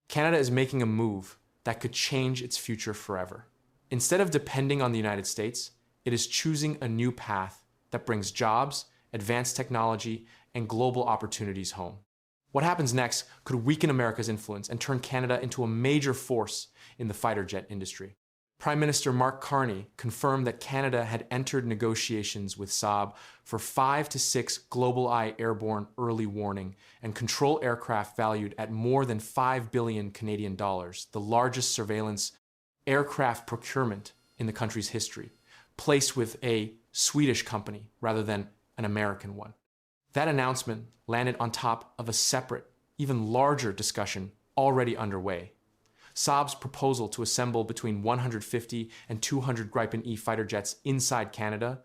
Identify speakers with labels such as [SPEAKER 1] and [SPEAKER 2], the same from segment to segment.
[SPEAKER 1] Canada is making a move that could change its future forever. Instead of depending on the United States, it is choosing a new path that brings jobs, advanced technology, and global opportunities home. What happens next could weaken America's influence and turn Canada into a major force in the fighter jet industry. Prime Minister Mark Carney confirmed that Canada had entered negotiations with Saab for 5 to 6 GlobalEye airborne early warning and control aircraft valued at more than 5 billion Canadian dollars, the largest surveillance aircraft procurement in the country's history, placed with a Swedish company rather than an American one. That announcement landed on top of a separate, even larger discussion already underway. Saab's proposal to assemble between 150 and 200 Gripen E fighter jets inside Canada,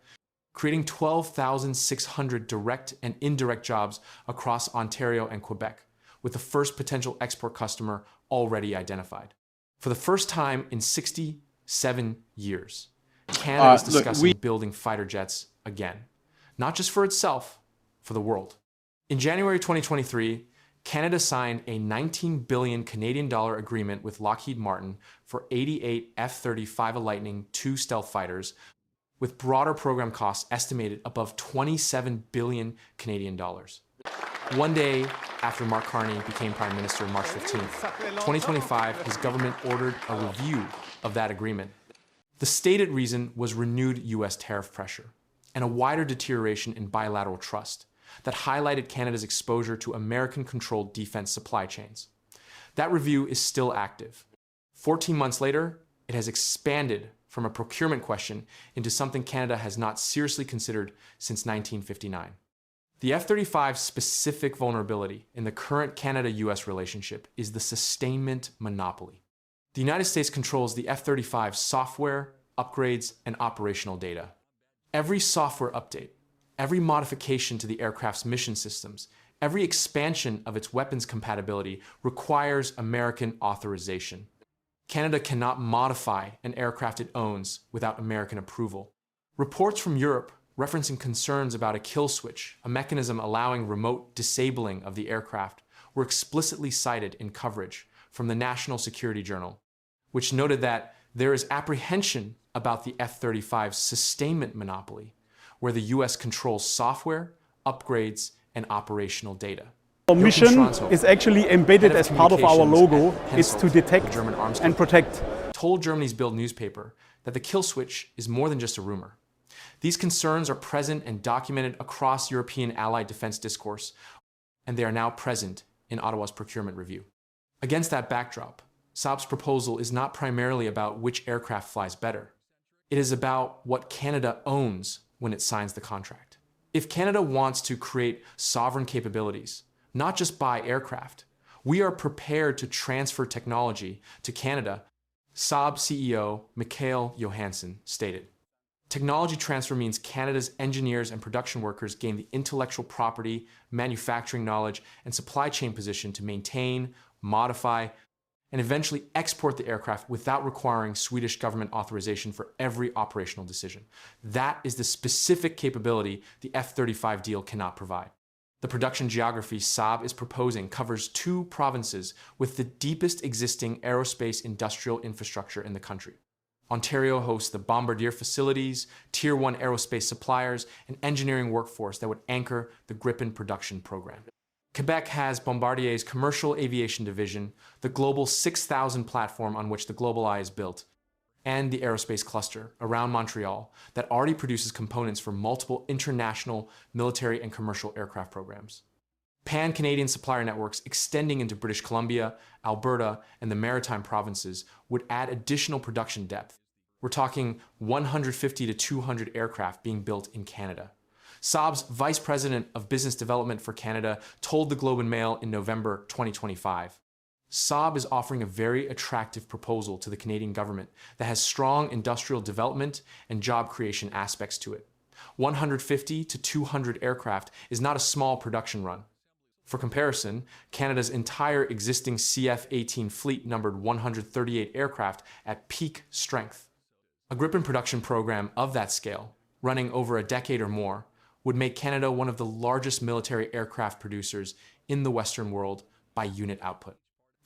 [SPEAKER 1] creating 12,600 direct and indirect jobs across Ontario and Quebec, with the first potential export customer already identified. For the first time in 67 years, Canada is discussing building fighter jets again, not just for itself, for the world. In January 2023, Canada signed a 19 billion Canadian dollar agreement with Lockheed Martin for 88 F-35 Lightning II stealth fighters, with broader program costs estimated above 27 billion Canadian dollars. One day after Mark Carney became Prime Minister, March 15, 2025, his government ordered a review of that agreement. The stated reason was renewed U.S. tariff pressure and a wider deterioration in bilateral trust that highlighted Canada's exposure to American-controlled defense supply chains. That review is still active. 14 months later, it has expanded from a procurement question into something Canada has not seriously considered since 1959. The F-35's specific vulnerability in the current Canada-US relationship is the sustainment monopoly. The United States controls the F-35's software, upgrades, and operational data. Every software update, every modification to the aircraft's mission systems, every expansion of its weapons compatibility requires American authorization. Canada cannot modify an aircraft it owns without American approval. Reports from Europe referencing concerns about a kill switch, a mechanism allowing remote disabling of the aircraft, were explicitly cited in coverage from the National Security Journal, which noted that there is apprehension about the F-35's sustainment monopoly, where the US controls software, upgrades, and operational data.
[SPEAKER 2] Our mission is actually embedded as part of our logo. It's to detect and protect.
[SPEAKER 1] Told Germany's Bild newspaper that the kill switch is more than just a rumor. These concerns are present and documented across European allied defense discourse, and they are now present in Ottawa's procurement review. Against that backdrop, Saab's proposal is not primarily about which aircraft flies better. It is about what Canada owns when it signs the contract. If Canada wants to create sovereign capabilities, not just buy aircraft, we are prepared to transfer technology to Canada, Saab CEO Mikael Johansson stated. Technology transfer means Canada's engineers and production workers gain the intellectual property, manufacturing knowledge, and supply chain position to maintain, modify, and eventually export the aircraft without requiring Swedish government authorization for every operational decision. That is the specific capability the F-35 deal cannot provide. The production geography Saab is proposing covers 2 provinces with the deepest existing aerospace industrial infrastructure in the country. Ontario hosts the Bombardier facilities, Tier 1 aerospace suppliers, and engineering workforce that would anchor the Gripen production program. Quebec has Bombardier's commercial aviation division, the Global 6000 platform on which the GlobalEye is built, and the aerospace cluster around Montreal that already produces components for multiple international military and commercial aircraft programs. Pan-Canadian supplier networks extending into British Columbia, Alberta, and the Maritime provinces would add additional production depth. We're talking 150 to 200 aircraft being built in Canada. Saab's Vice President of Business Development for Canada told the Globe and Mail in November 2025, Saab is offering a very attractive proposal to the Canadian government that has strong industrial development and job creation aspects to it. 150 to 200 aircraft is not a small production run. For comparison, Canada's entire existing CF-18 fleet numbered 138 aircraft at peak strength. A Gripen production program of that scale, running over a decade or more, would make Canada one of the largest military aircraft producers in the Western world by unit output.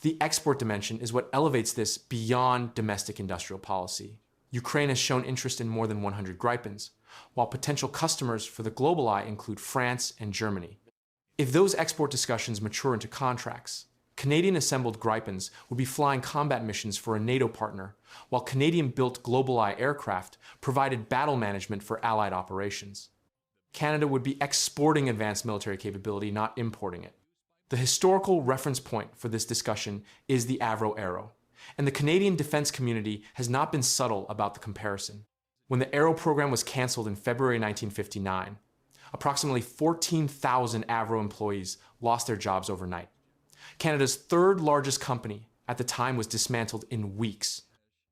[SPEAKER 1] The export dimension is what elevates this beyond domestic industrial policy. Ukraine has shown interest in more than 100 Gripens, while potential customers for the GlobalEye include France and Germany. If those export discussions mature into contracts, Canadian-assembled Gripens would be flying combat missions for a NATO partner, while Canadian-built GlobalEye aircraft provided battle management for Allied operations. Canada would be exporting advanced military capability, not importing it. The historical reference point for this discussion is the Avro Arrow, and the Canadian defense community has not been subtle about the comparison. When the Arrow program was cancelled in February 1959, approximately 14,000 Avro employees lost their jobs overnight. Canada's third largest company at the time was dismantled in weeks.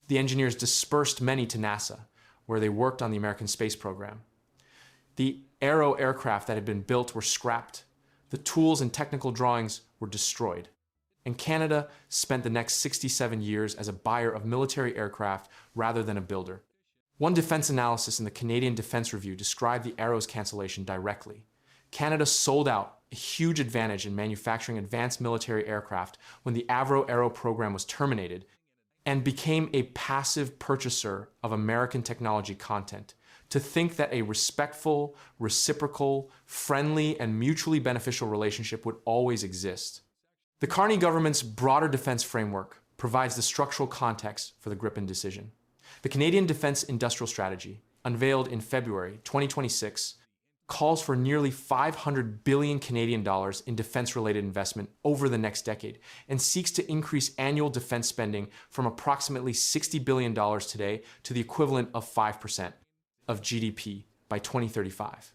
[SPEAKER 1] The engineers dispersed many to NASA, where they worked on the American space program. The Arrow aircraft that had been built were scrapped. The tools and technical drawings were destroyed. And Canada spent the next 67 years as a buyer of military aircraft rather than a builder. One defense analysis in the Canadian Defense Review described the Arrow's cancellation directly. Canada sold out a huge advantage in manufacturing advanced military aircraft when the Avro Arrow program was terminated and became a passive purchaser of American technology content. To think that a respectful, reciprocal, friendly, and mutually beneficial relationship would always exist. The Carney government's broader defense framework provides the structural context for the Gripen decision. The Canadian Defense Industrial Strategy, unveiled in February 2026, calls for nearly 500 billion Canadian dollars in defense-related investment over the next decade and seeks to increase annual defense spending from approximately $60 billion today to the equivalent of 5% of GDP by 2035.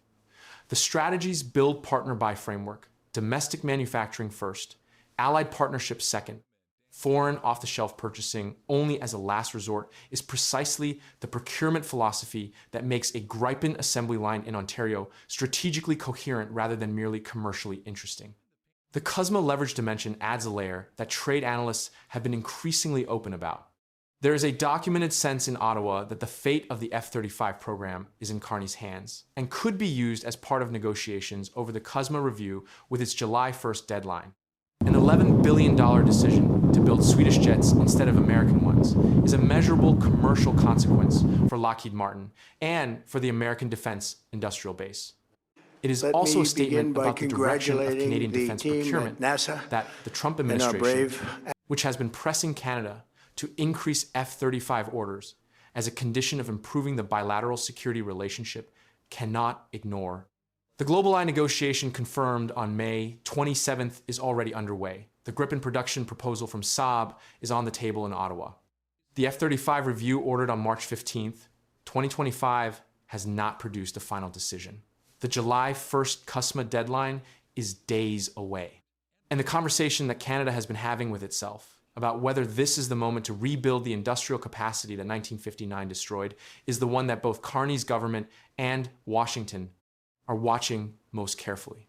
[SPEAKER 1] The strategy's build partner buy framework, domestic manufacturing first, allied partnerships second, foreign off-the-shelf purchasing only as a last resort, is precisely the procurement philosophy that makes a Gripen assembly line in Ontario strategically coherent rather than merely commercially interesting. The CUSMA leverage dimension adds a layer that trade analysts have been increasingly open about. There is a documented sense in Ottawa that the fate of the F-35 program is in Carney's hands and could be used as part of negotiations over the CUSMA review with its July 1st deadline. An $11 billion decision to build Swedish jets instead of American ones is a measurable commercial consequence for Lockheed Martin and for the American defense industrial base. It is also a statement about the direction of Canadian defense procurement that the Trump administration, which has been pressing Canada to increase F-35 orders as a condition of improving the bilateral security relationship, cannot ignore. The GlobalEye negotiation confirmed on May 27th is already underway. The Gripen production proposal from Saab is on the table in Ottawa. The F-35 review ordered on March 15th, 2025, has not produced a final decision. The July 1st CUSMA deadline is days away. And the conversation that Canada has been having with itself about whether this is the moment to rebuild the industrial capacity that 1959 destroyed is the one that both Carney's government and Washington are watching most carefully.